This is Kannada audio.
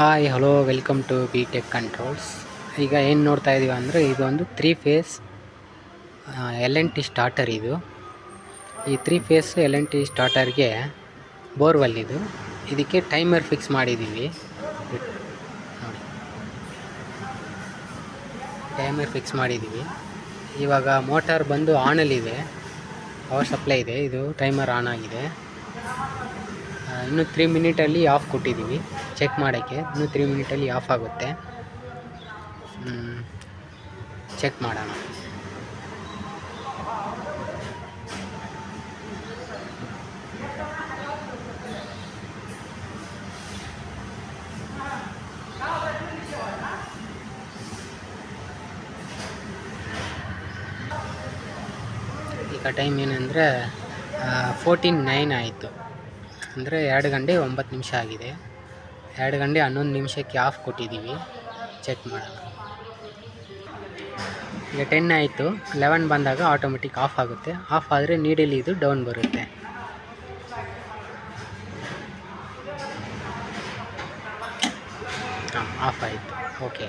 Hi hello welcome to B Tech Controls. ಈಗ ಏನು ನೋಡ್ತಾ ಇದ್ದೀವಿ ಅಂದರೆ ಇದೊಂದು 3 ಫೇಸ್ LNT ಸ್ಟಾರ್ಟರ್. ಈ 3 ಫೇಸ್ LNT ಸ್ಟಾರ್ಟರ್ಗೆ ಬೋರ್ವೆಲ್ ಇದಕ್ಕೆ ಟೈಮರ್ ಫಿಕ್ಸ್ ಮಾಡಿದ್ದೀವಿ. ನೋಡಿ, ಟೈಮರ್ ಫಿಕ್ಸ್ ಮಾಡಿದ್ದೀವಿ. ಇವಾಗ ಮೋಟಾರ್ ಬಂದು ಆನಲ್ಲಿದೆ, ಪವರ್ ಸಪ್ಲೈ ಇದೆ. ಇದು ಟೈಮರ್ ಆನ್ ಆಗಿದೆ. ಇನ್ನು 3 ಮಿನಿಟಲ್ಲಿ ಆಫ್ ಕೊಟ್ಟಿದ್ದೀವಿ ಚೆಕ್ ಮಾಡೋಕ್ಕೆ. ಇನ್ನು 3 ಮಿನಿಟಲ್ಲಿ ಆಫ್ ಆಗುತ್ತೆ. ಚೆಕ್ ಮಾಡೋಣ. ಈಗ ಟೈಮ್ ಏನಂದರೆ 14:09 ಆಯಿತು, ಅಂದರೆ 2 ಗಂಟೆ 9 ನಿಮಿಷ ಆಗಿದೆ. 2 ಗಂಟೆ 11 ನಿಮಿಷಕ್ಕೆ ಆಫ್ ಕೊಟ್ಟಿದ್ದೀವಿ. ಚೆಕ್ ಮಾಡೋಣ. ಈಗ 10 ಆಯಿತು. 11 ಬಂದಾಗ ಆಟೋಮೆಟಿಕ್ ಆಫ್ ಆಗುತ್ತೆ. ಆಫ್ ಆದರೆ ನೀಡಲಿ ಇದು ಡೌನ್ ಬರುತ್ತೆ. ಆಫ್ ಆಯಿತು. ಓಕೆ.